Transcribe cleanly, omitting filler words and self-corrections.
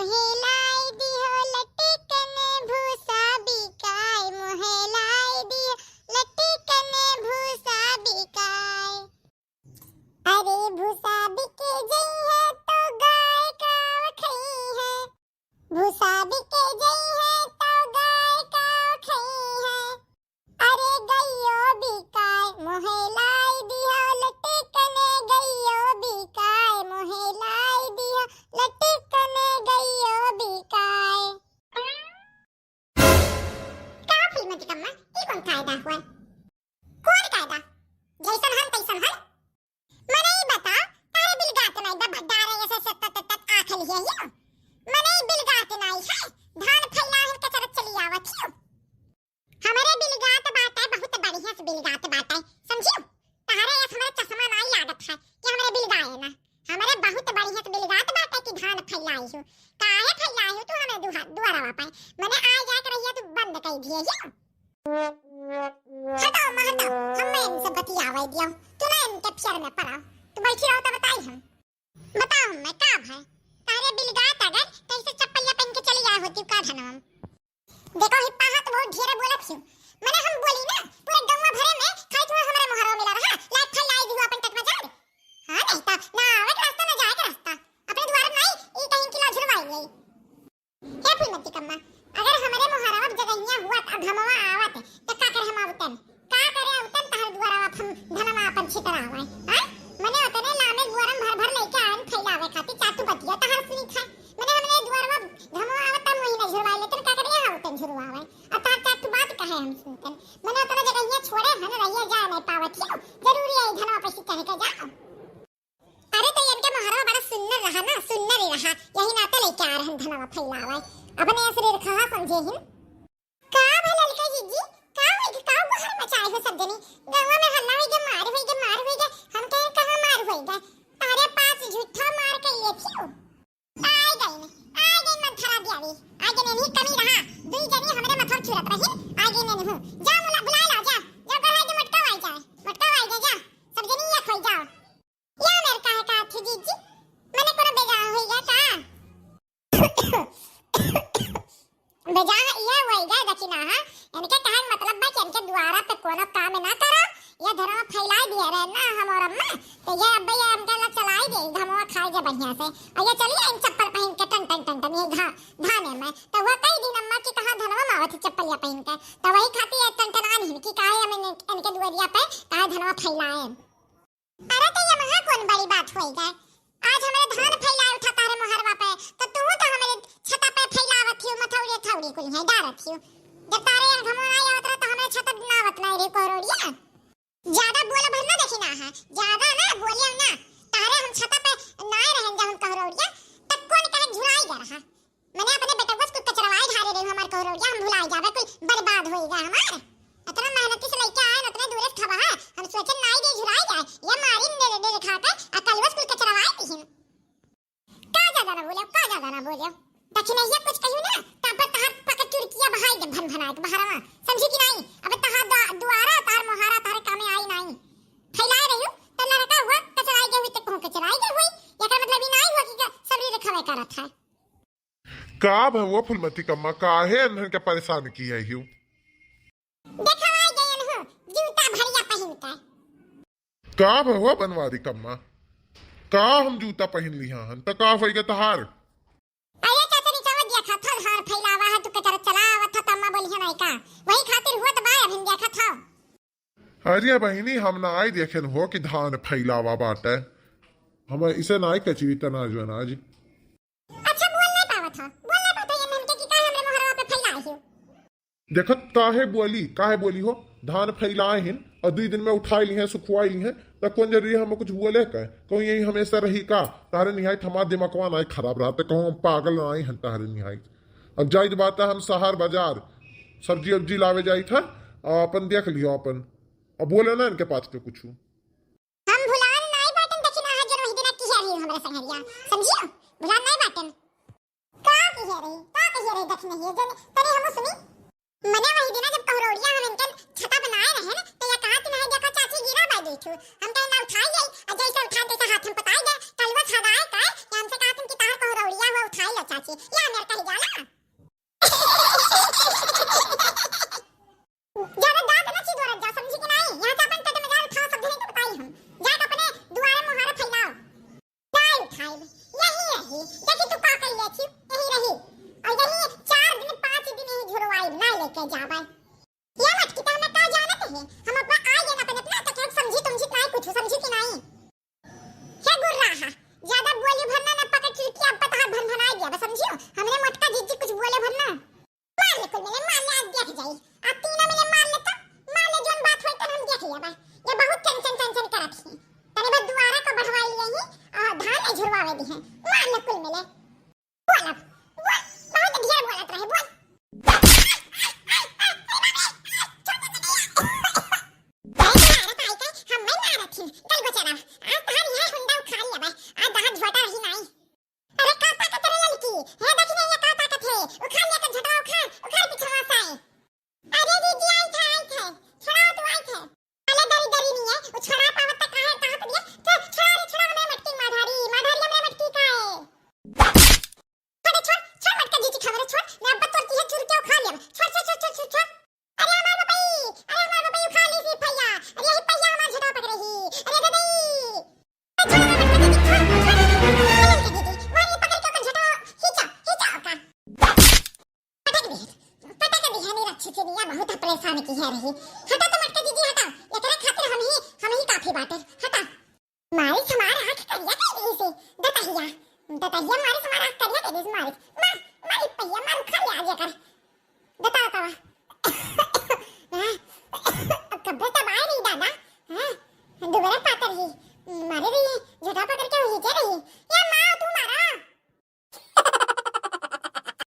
मोहे लाई दियो लटकने भूसा बिकाय, मोहे लाई दियो लटकने भूसा बिकाय। अरे भूसा बिके जई है तो गाय काव खई है, भूसा बिके जई है तो गाय काव खई है। अरे गइयो बिकाय मोहे लाई दियो लटकने, गइयो बिकाय मोहे लाई दियो लटकने, गइयो बिकाय। का फिल्म कम्मा ई कौन कायदा हुआ? कौन कायदा? जैसन हम तैसन हल। मने ई बता तारे बिलगात नहीं बा भड्डारे ऐसे सत्त आखल है यो। मने ई बिलगात नहीं है धान फैला है कचरा चली आवत हियो। हमारे बिलगात बात है बहुत बढ़िया से बिलगात बात है समझियो। तारे ये हमारा चश्मा नहीं लागत है कि हमारे बिलगाए ना। हमारे बहुत बढ़िया से बिलगात बात है कि धान फैलाई हो। काहे फैलाई हो तू हमें दुआरा वापे। मने आ जा कर रहिया तू बंद कर दिए यो। हटाओ महतो हम इनसे बतियावे दियो। तू ना इनके प्यार में पड़ा। तू बैठी रहो तो बताई हम। बताओ मैं का है? तारे बिलगात अगर कैसे चप्पलिया पहन के चली आई होती का धनम। देखो हिप्पा हाथ बहुत ढेर बोलत हियो। मने हम बोली ना पूरे गंवा भरे में खाई तू हमारे मोहरो मिला रहा लाइट फैलाई दियो अपन तक में जा। हां नहीं तो ना आवे रास्ता ना जाए रास्ता अपने द्वार में नहीं ई कहीं किला झुरवाई गई। हे फुलमती कम्मा अगर हमारे मोहरो अब जगहिया हुआ अब धमवा आवत तो का कर हम आवतन का करे आवतन तहर द्वारा हम धनमा अपन छितर आवे। हां मने ओतने लामे द्वारम भर भर लेके आन फैलावे खातिर चातु बतिया तहर सुनी था। मने हमने द्वारवा धमवा आवत महीना झुरवाई लेकिन का करे आवतन झुरवावे अता चातु बात कहे हम सुनतन। मने ओतने जगहिया छोड़े हन रहिया जा नहीं पावत हियो जरूरी है धनमा पे चढ़ के जाओ। अरे तो इनके मोहरा बड़ा सुंदर रहा ना सुंदर ही रहा यही नाते लेके आ रहन धनमा फैलावे अपने असरे रखा समझे हिन। का भले ललका जीजी का होई का बाहर मचाए हो सब जनी गंवा में हल्ला होई के मार होई के हम कहां मार होई गए तारे पास झूठा मार के लिए थियो। आई गई मन थरा दियावी आगे नहीं कमी रहा दुई जनी हमरे मथर छुरत रही आगे नहीं हूं जा मुला बुला ला जा जा कर है मटका आई जा सब जनी ये खोई जाओ या मेरे का थी जीजी मैंने कोना बेजा होई गया ता बेजा ये होई गया दक्षिणा हां इनके कहन मतलब बा कि इनके द्वारा पे कोनो काम ना करो ये धर्म फैलाई दिए रे ना हम और अम्मा तो ये अब ये हमके ला चलाई दे धमवा खाए जे बढ़िया से और ये चलिए इन चप्पल पहन के टन ये धाने में तो वो कई दिन अम्मा की कहा धनवा मावत चप्पल पहन के तो वही खाती है टन ही कि काहे हम इनके दुआरिया पे काहे धनवा फैलाए। अरे तो ये महा कौन बड़ी बात होई गए आज हमारे धान फैलाए उठा तारे मोहरवा पे तो तू तो हमारे छता पे फैलावत हियो मथौड़े थौड़ी कुल है डारत हियो। जब तारे यहाँ घमो आई आवत रहा तो हमारे छता बनावत नहीं रे कोरोड़िया ज्यादा बोल भर ना देखी ना है ज्यादा ना बोलियो ना तारे हम छता पे ना रहन जा हम कोरोड़िया तब कौन कहे झुलाई जा रहा। मैंने अपने बेटे को कुछ कचरवाई ढारे रे हमार कोरोड़िया हम भुलाई जावे कोई बर्बाद होएगा हमार इतना मेहनत से लेके आए उतने दूर से थवा हम सोचे नाई दे झुराई जाए ये मारी दे खा के अकलवस कुल कचरवाई दिहिन का ज्यादा ना बोलियो दक्षिण ये कुछ कहू ना तब तहर पक चुड़किया बहाई दे भन भना के बहारवा समझी कि नहीं अब तहर दुआरा तार मोहारा तार कामे आई नहीं फैलाए रहियो त लड़का हुआ कचराई के हुई त कहूं कचराई के हुई एकर मतलब ई नहीं हुआ कि सबरी रखवे करत है। का भवो फुलमती कम्मा काहे अनहन के परेशान की है हियो देखवाई गयन हो जूता भरिया पहन के का भवो बनवारी कम्मा का हम जूता पहन लिया हन त का होई के तहार। अरे चाचा नी चावा दिया था हार फैलावा है तू कचरा चलावत था तम्मा बोलिया नहीं का वही खातिर हुआ त बाय अभी देखा था। अरे बहिनी हम ना आई देखेन हो कि धान फैलावा बाटे हम इसे ना आई कचरी तना जो ना जी। अच्छा बोल नहीं पाता ये मन के कि काहे हमरे मोहरवा पे फैलाई हो। देखत काहे बोली हो धान फैलाए हिन और 2 दिन में उठाई ली हैं सुखवाई ली हैं तो कौन जरूरी हम कुछ बोले का कहूँ यही हमेशा रही का तारे निहाई हमारा दिमागवा ना खराब रहा तो कहूँ हम पागल ना हन तारे निहाई। अब जायज बात है हम शहर बाजार सब्जी उब्जी लावे जाई था अपन देख लियो अपन अब बोले ना इनके पास पे कुछ हम भुलान नहीं बाटन दक्षिणा हां जरो हिदिना की है हमरा संगरिया समझियो भुलान नहीं बाटन का की है रे दक्षिणा ये जने तने हम सुनी मने वही दिना जब कहरोड़िया हम इनके छता बनाए रहे ना तो ये कहा कि नहीं देखो चाची गिरा बा बैठो हम कहे ना उठाई जाई और जैसे उठा देते हाथ हम पताई गए कलवा छदाए का कि हमसे कहा तुम कि तार कहरोड़िया हुआ उठाई लो चाची चाहिए या मेरे कहीं जाला ज्यादा दांत ना ची दोरत जा समझी कि नहीं यहां से अपन कदम मजाल उठाओ सब जने को बताई हम जा अपने दुआरे मुहारा फैलाओ दाई उठाई यही रही देखी तू का कर ले छी यही रही और यही 4 दिन 5 दिन ही झुरवाई ना लेके जाबे ये मत कि तने का जानत है हम अपना आ गए ना अपने तो क्या समझी तुमजी नहीं कुछ समझी कि नहीं हे गुर्रा ज्यादा बोली भरना ना पकड़ खिड़की अब पता भन भनाई दिया बस समझियो हमने मटका जीजी कुछ बोले भरना मार ले कुल मेरे मार ले आज देख जाई अब तीनों मिले मार ले तो मार ले जोन बात होई त हम देख लिया बा ये बहुत टेंशन करत है तने बस दुआरा का बढ़वाई रही और धान नहीं झुरवावे दी है मार ले कुल मिले बोल अब बोल बहुत ढेर बोलत रहे बोल बहुत परेशान की है रही हटा तो मटका दीजिए हटा एकरे खातिर हम ही काफी बाटे हटा मारी समार आंख करिया के से दतहिया मारी समार आंख करिया के मारी